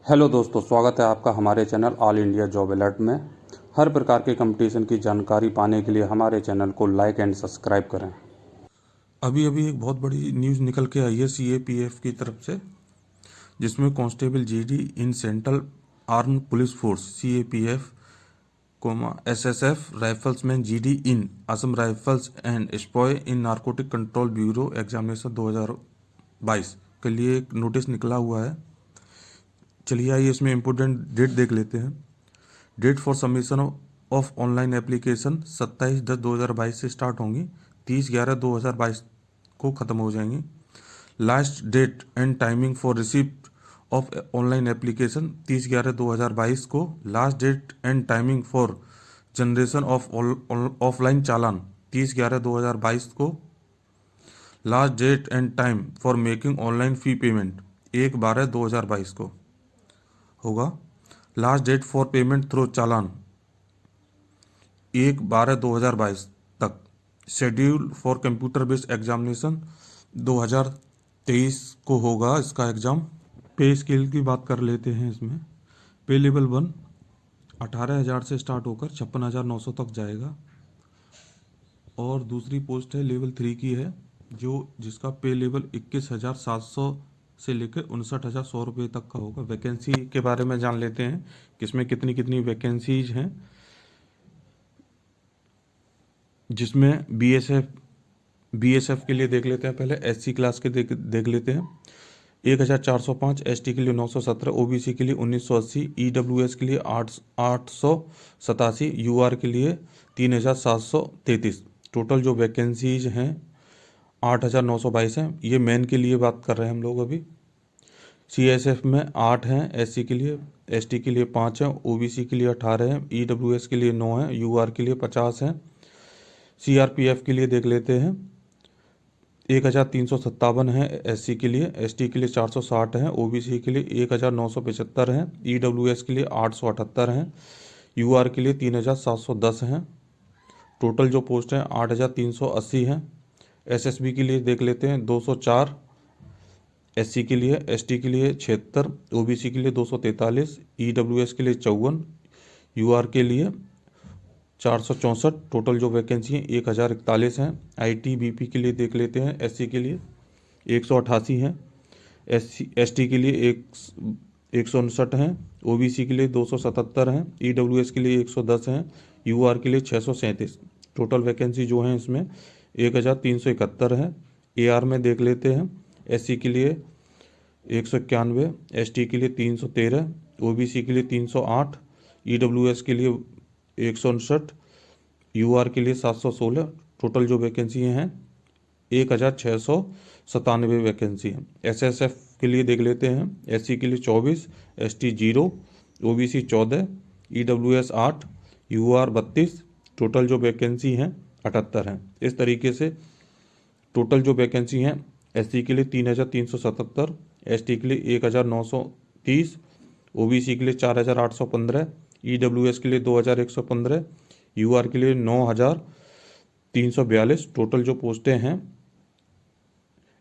Hello दोस्तों, स्वागत है आपका हमारे channel all India job alert में। हर प्रकार के कंपटीशन की जानकारी पाने के लिए हमारे चैनल को लाइक एंड सब्सक्राइब करें। अभी अभी एक बहुत बड़ी न्यूज़ निकल के आई है सीएपीएफ की तरफ से, जिसमें constable GD in central arm police force CAPF SSF rifleman GD in Assam rifles and sepoy in narcotic control bureau examination 2022 के लिए एक नोटिस निकला हुआ है। चलिए आइए इसमें इम्पोर्टेंट डेट देख लेते हैं। Date for submission of online application 27/10/2022 से स्टार्ट होंगी, 30/11/2022 को ख़त्म हो जाएंगी। Last date and timing for receipt of online application 30/11/2022 को। Last date and timing for generation of offline challan 30/11/2022 को। Last date and time for making online fee payment 1/12/2022 को होगा। Last date for payment through challan 1/12/2022 तक। Schedule for computer based examination 2023 को होगा इसका exam. पे scale की बात कर लेते हैं। इसमें पे लेवल 1 18,000 से स्टार्ट होकर 56,900 तक जाएगा, और दूसरी पोस्ट है लेवल 3 की है, जिसका पे लेवल 21,700 से लेकर 59,100 रुपये तक का होगा। वैकेंसी के बारे में जान लेते हैं कि इसमें कितनी कितनी वैकेंसीज हैं। जिसमें बीएसएफ के लिए देख लेते हैं। पहले एससी क्लास के देख लेते हैं। 1,405, एसटी के लिए 917, ओबीसी के लिए 1,980, ईडब्ल्यूएस के लिए 887, यूआर के लिए 3,733। टोटल जो वैकेंसीज हैं 8,922 हैं। ये मेन के लिए बात कर रहे हैं हम लोग अभी। सीएसएफ में 8 हैं एससी के लिए, एसटी के लिए 5 हैं, ओबीसी के लिए 18 हैं, ईडब्ल्यूएस के लिए 9 हैं, यूआर के लिए 50 हैं। सीआरपीएफ के लिए देख लेते हैं। 1,357 है एससी के लिए, एसटी के लिए 460 हैं, ओबीसी के लिए 1,975 हैं, ईडब्ल्यूएस के लिए 878 हैं, यूआर के लिए 3,710 हैं। टोटल जो पोस्ट हैं 8,380 हैं। एसएसबी के लिए देख लेते हैं 204, एससी के लिए, एसटी के लिए 76, ओबीसी के लिए 243, ईडब्ल्यूएस के लिए 54, यूआर के लिए 464। टोटल जो वैकेंसी हैं 1,041 हैं। आईटीबीपी के लिए देख लेते हैं। एससी के लिए 188 हैं, एसटी के लिए 159 हैं, ओबीसी के लिए 277 हैं, ईडब्ल्यूएस के लिए 110 हैं, यूआर के लिए 637। टोटल वैकेंसी जो हैं इसमें 1,371 है। एआर में देख लेते हैं। एससी के लिए 191, एसटी के लिए 313, ओबीसी के लिए 308, ईडब्ल्यूएस के लिए 159, यूआर के लिए 716। टोटल जो वैकेंसी हैं 1,697 वैकेंसी हैं। एसएसएफ के लिए देख लेते हैं। एससी के लिए 24, ST 0, OBC 14, EWS 8, UR 32। Total जो वैकेंसी हैं 78 हैं। इस तरीके से टोटल जो वैकेंसी हैं एससी के लिए 3,377, एसटी के लिए 1,930, ओबीसी के लिए 4,815, ईडब्ल्यूएस के लिए 2,115, यूआर के लिए 9,342। टोटल जो पोस्टें हैं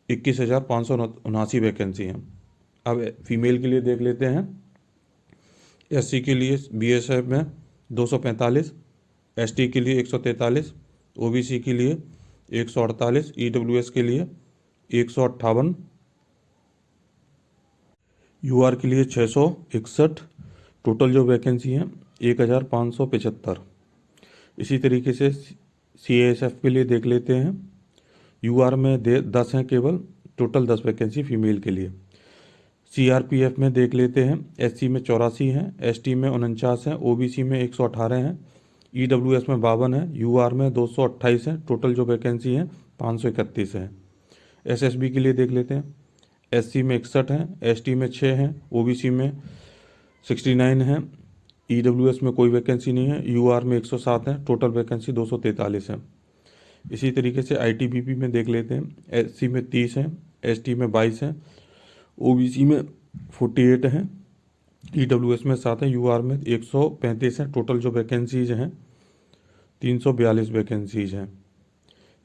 21,579 वैकेंसी हैं। अब फीमेल के लिए देख लेते हैं। एससी के लिए बीएसएफ में 245, एसटी के लिए 143, ओबीसी के लिए 148, ईडब्ल्यूएस के लिए 158, यूआर के लिए 661। टोटल जो वैकेंसी हैं 1,575। इसी तरीके से सीएएसएफ के लिए देख लेते हैं। यूआर में 10 हैं केवल। टोटल 10 वैकेंसी फीमेल के लिए। सीआरपीएफ में देख लेते हैं। एससी में 84 हैं, एसटी में 49 हैं, ओबीसी में 118 हैं, ईडब्ल्यूएस में 52 हैं, यूआर में 228 हैं। टोटल जो वैकेंसी हैं 531 हैं। एसएसबी के लिए देख लेते हैं। एससी में 61 हैं, एसटी में 6 हैं, ओबीसी में 69 हैं, ईडब्ल्यूएस में कोई वैकेंसी नहीं है, यूआर में 107 है। टोटल वैकेंसी 243 है। इसी तरीके से आईटीबीपी में देख लेते हैं। एससी में 30 हैं, एसटी में 22 हैं, ओबीसी में 48 हैं, ईडब्ल्यूएस में 7 हैं, यूआर में 135 हैं। टोटल जो वैकेंसीज हैं 342 वैकेंसीज हैं।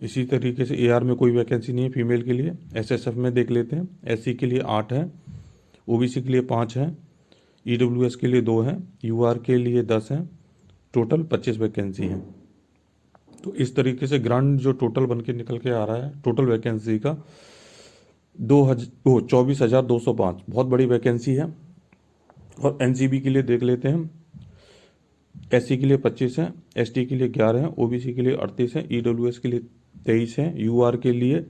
इसी तरीके से एआर में कोई वैकेंसी नहीं है फीमेल के लिए। एसएसएफ में देख लेते हैं। एससी के लिए 8 है, ओबीसी के लिए 5 है, EWS के लिए 2 हैं, UR के लिए 10 हैं, टोटल 25 वैकेंसी हैं। तो इस तरीके से ग्रांड जो टोटल बन के निकल के आ रहा है टोटल वैकेंसी का 24,205, बहुत बड़ी वैकेंसी है। और NCB के लिए देख लेते हैं। SC के लिए 25 हैं, ST के लिए 11 हैं, OBC के लिए 38 हैं, EWS के लिए 23 हैं, UR के लिए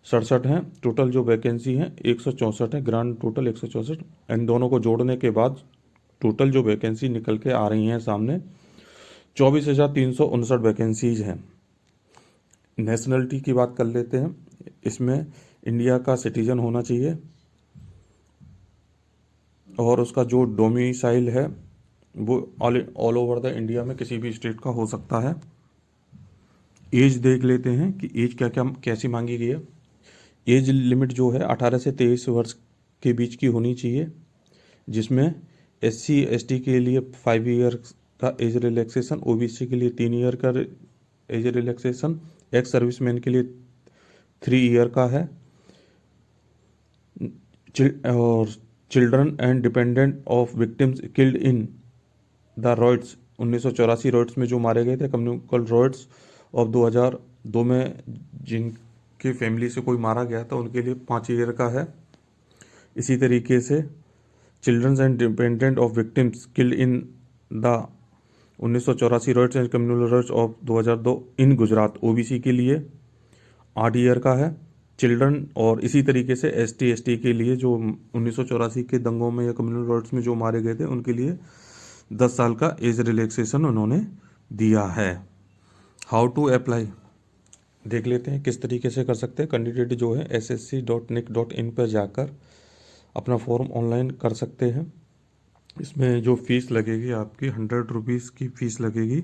67 हैं। टोटल जो वैकेंसी हैं 164 है, ग्रांड टोटल 164। इन दोनों को जोड़ने के बाद टोटल जो वैकेंसी निकल के आ रही हैं सामने 24,359 वैकेंसीज हैं। नेशनलिटी की बात कर लेते हैं। इसमें इंडिया का सिटीजन होना चाहिए और उसका जो डोमिसाइल है वो ऑल ओवर द इंडिया में किसी भी स्टेट का हो सकता है। एज देख लेते हैं कि एज क्या क्या कैसी मांगी गई है। एज लिमिट जो है 18 से 23 वर्ष के बीच की होनी चाहिए, जिसमें SC ST के लिए 5 ईयर का एज रिलैक्सेशन, OBC के लिए 3 ईयर का एज रिलैक्सेशन, एक्स सर्विसमैन के लिए 3 ईयर का है, और children and dependent of victims killed in the riots 1984 riots में जो मारे गए थे, कम्युनिकल रॉयट्स ऑफ 2002 में जिनकी फैमिली से कोई मारा गया था उनके लिए 5 ईयर का है। इसी तरीके से children and dependent of victims killed in the 1984 riots and communal riots of 2002 in Gujarat, OBC के लिए 8 ईयर का है। चिल्ड्रन और इसी तरीके से ST ST के लिए जो 1984 के दंगों में या कम्युनल रॉयट्स में जो मारे गए थे उनके लिए 10 साल का एज रिलैक्सेशन उन्होंने दिया है। हाउ टू अप्लाई देख लेते हैं किस तरीके से कर सकते हैं। कैंडिडेट जो है ssc.nic.in पर जाकर अपना फॉर्म ऑनलाइन कर सकते हैं। इसमें जो फीस लगेगी आपकी 100 रुपीज़ की फीस लगेगी।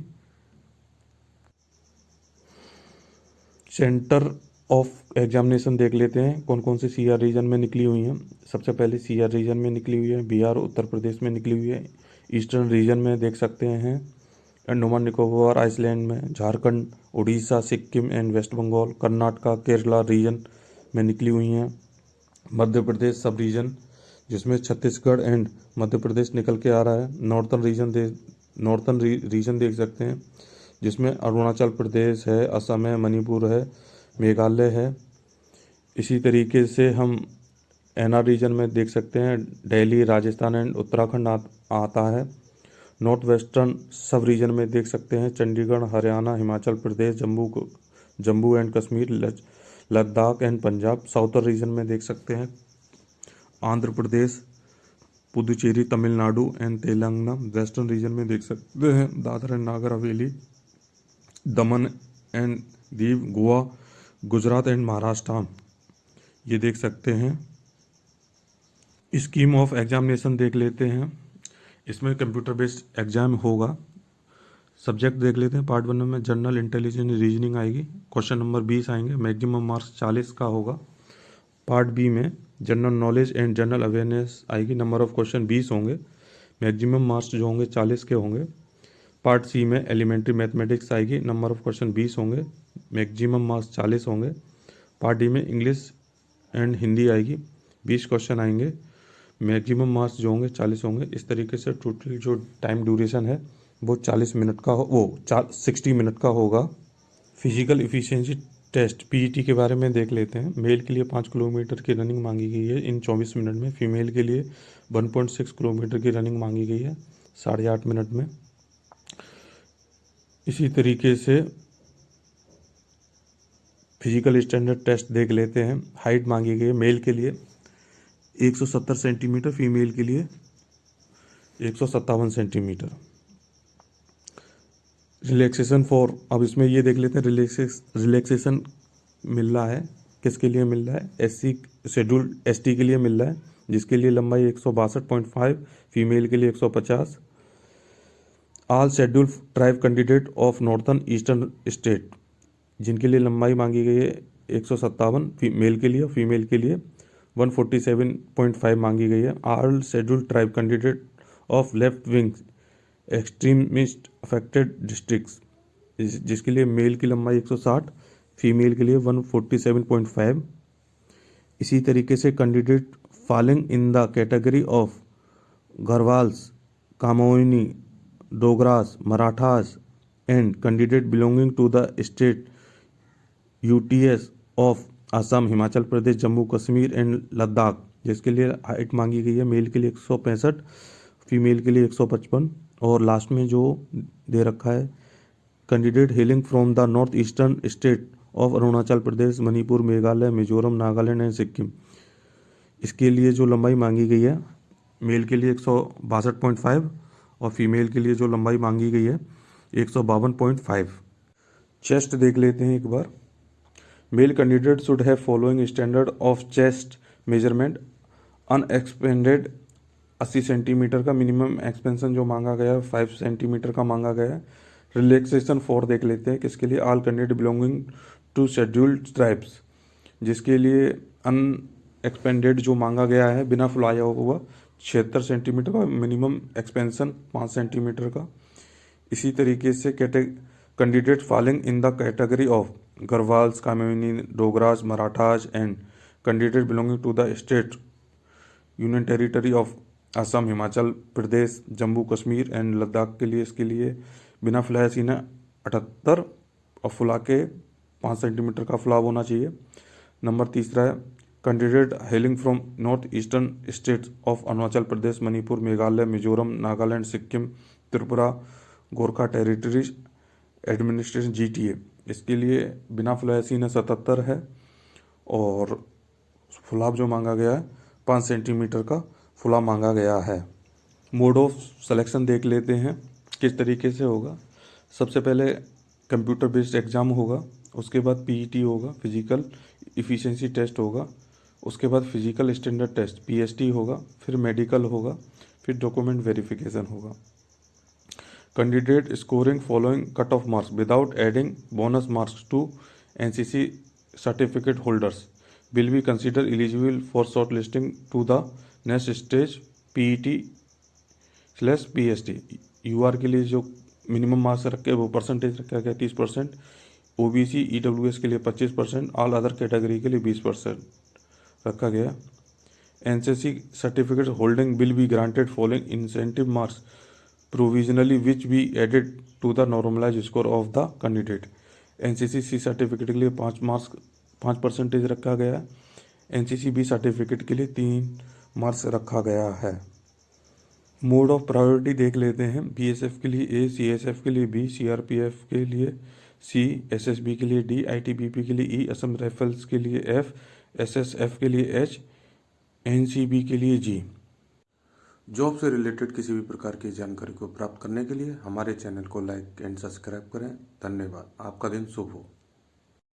सेंटर ऑफ एग्जामिनेशन देख लेते हैं कौन कौन सी CR रीजन में निकली हुई हैं। सबसे पहले CR रीजन में निकली हुई है, बिहार उत्तर प्रदेश में निकली हुई है, ईस्टर्न रीजन में देख सकते हैं अंडमान निकोबार आइसलैंड में, झारखंड, उड़ीसा, सिक्किम एंड वेस्ट बंगाल, कर्नाटका, केरला रीजन में निकली हुई हैं। मध्य प्रदेश सब रीजन जिसमें छत्तीसगढ़ एंड मध्य प्रदेश निकल के आ रहा है। नॉर्थन रीजन देख सकते हैं जिसमें अरुणाचल प्रदेश है, असम है, मणिपुर है, मेघालय है। इसी तरीके से हम NR रीजन में देख सकते हैं दिल्ली, राजस्थान एंड उत्तराखंड आता है। नॉर्थ वेस्टर्न सब रीजन में देख सकते हैं Chandigarh, Haryana, Himachal Pradesh, Jammu and Kashmir, Ladakh and Punjab. Southern region में देख सकते हैं Andhra Pradesh, Puducherry, Tamil Nadu and Telangana. Western region में देख सकते हैं Dadra and Nagar Haveli, Daman and Diu, Goa, Gujarat and Maharashtra, ये देख सकते हैं। स्कीम ऑफ एग्जामिनेशन देख लेते हैं। इसमें कंप्यूटर बेस्ड एग्जाम होगा। सब्जेक्ट देख लेते हैं। पार्ट 1 में जनरल इंटेलिजेंस रीजनिंग आएगी, क्वेश्चन नंबर 20 आएंगे, मैक्सिमम मार्क्स 40 का होगा। पार्ट B में general knowledge and general awareness आएगी, नंबर ऑफ क्वेश्चन 20 होंगे, मैक्सिमम मार्क्स जो होंगे 40 के होंगे। पार्ट C में एलिमेंट्री मैथमेटिक्स आएगी, नंबर ऑफ क्वेश्चन 20 होंगे, मैक्सिमम मार्क्स 40 होंगे। पार्ट D में इंग्लिश एंड हिंदी आएगी, 20 क्वेश्चन आएंगे, मैक्सिमम मार्क्स जो होंगे 40 होंगे। इस तरीके से टोटल जो टाइम ड्यूरेशन है वो 40 मिनट का 60 मिनट का होगा। फिजिकल इफिशिएंसी टेस्ट PET के बारे में देख लेते हैं। मेल के लिए 5 किलोमीटर की रनिंग मांगी गई है इन 24 मिनट में। फीमेल के लिए 1.6 किलोमीटर की रनिंग मांगी गई है 8.5 मिनट में। इसी तरीके से फिजिकल स्टैंडर्ड टेस्ट देख लेते हैं। हाइट मांगी गई है मेल के लिए 170 सेंटीमीटर, फीमेल के लिए 157 सेंटीमीटर। रिलैक्सेशन फॉर, अब इसमें ये देख लेते हैं रिलैक्सेशन मिल रहा है किसके लिए मिल रहा है। SC शेड्यूल ST के लिए मिल रहा है जिसके लिए लंबाई 162.5, फीमेल के लिए 150। All schedule tribe candidate of northern eastern state जिनके लिए लंबाई मांगी गई है 157 मेल के लिए, फीमेल के लिए 147.5 मांगी गई है। All schedule tribe candidate of left wing extremist affected districts जिसके लिए मेल की लंबाई 160, फीमेल के लिए 147.5। इसी तरीके से candidate falling in the category of Garhwals, Kumaonis, Dogras, Marathas and candidate belonging to the state UTS of Assam, Himachal Pradesh, Jammu Kashmir and Ladakh, जिसके लिए हाइट मांगी गई है मेल के लिए 165, फीमेल के लिए 155, और लास्ट में जो दे रखा है candidate hailing from the north eastern state of Arunachal Pradesh, Manipur, Meghalaya, Mizoram, Nagaland and Sikkim. इसके लिए जो लंबाई मांगी गई है मेल के लिए 162.5 और फीमेल के लिए जो लंबाई मांगी गई है 152.5। चेस्ट देख लेते हैं एक बार। Male candidate should have following standard of chest measurement. Unexpanded 80 centimetre का, मिनिमम एक्सपेंशन जो मांगा गया है 5 सेंटीमीटर का मांगा गया है। रिलैक्सेशन 4 देख लेते हैं किसके लिए, all candidate belonging to scheduled tribes, जिसके लिए अनएक्सपेंडेड जो मांगा गया है बिना फुलाया हुआ 76 सेंटीमीटर का, मिनिमम एक्सपेंशन 5 सेंटीमीटर का। इसी तरीके से candidate falling in the category of Garhwals, Kumaonis, Dogras, Marathas and candidate belonging to the state union territory of Assam, Himachal Pradesh, Jammu Kashmir and Ladakh के लिए, इसके लिए बिना फुलाया सीना 78 और फुला के 5 सेंटीमीटर का फुलाव होना चाहिए। नंबर तीसरा है candidate hailing from north eastern states of Arunachal Pradesh, Manipur, Meghalaya, Mizoram, Nagaland, Sikkim, Tripura, Gorkha territories administration GTA, इसके लिए बिना फुलाया सीना 77 है और फुलाव जो मांगा गया है 5 सेंटीमीटर का फुलाव मांगा गया है। मोड ऑफ सिलेक्शन देख लेते हैं किस तरीके से होगा। सबसे पहले कंप्यूटर बेस्ड एग्ज़ाम होगा, उसके बाद PET होगा, फिजिकल इफ़िशिएंसी टेस्ट होगा, उसके बाद फिजिकल स्टैंडर्ड टेस्ट PST होगा, फिर मेडिकल होगा, फिर डॉक्यूमेंट वेरिफिकेशन होगा। Candidate scoring following cut off marks without adding bonus marks to NCC certificate holders will be consider eligible for shortlisting to the next stage PET/PST। UR के लिए जो minimum marks रखे वो percentage रखा गया 30%, OBC EWS के लिए 25%, all other category के लिए 20% रखा गया। NCC certificate holding will be granted following incentive marks provisionally which be added to the normalize score of the candidate. NCC certificate के लिए 5% रखा गया है। NCC B सर्टिफिकेट के लिए 3 मार्क्स रखा गया है। मोड ऑफ प्रायोरिटी देख लेते हैं। BSF के लिए A, CSF के लिए B, CRPF के लिए C, SSB के लिए D, ITBP के लिए E, असम राइफल्स के लिए F, SSF के लिए H, NCB के लिए G। जॉब से रिलेटेड किसी भी प्रकार की जानकारी को प्राप्त करने के लिए हमारे चैनल को लाइक एंड सब्सक्राइब करें। धन्यवाद। आपका दिन शुभ हो।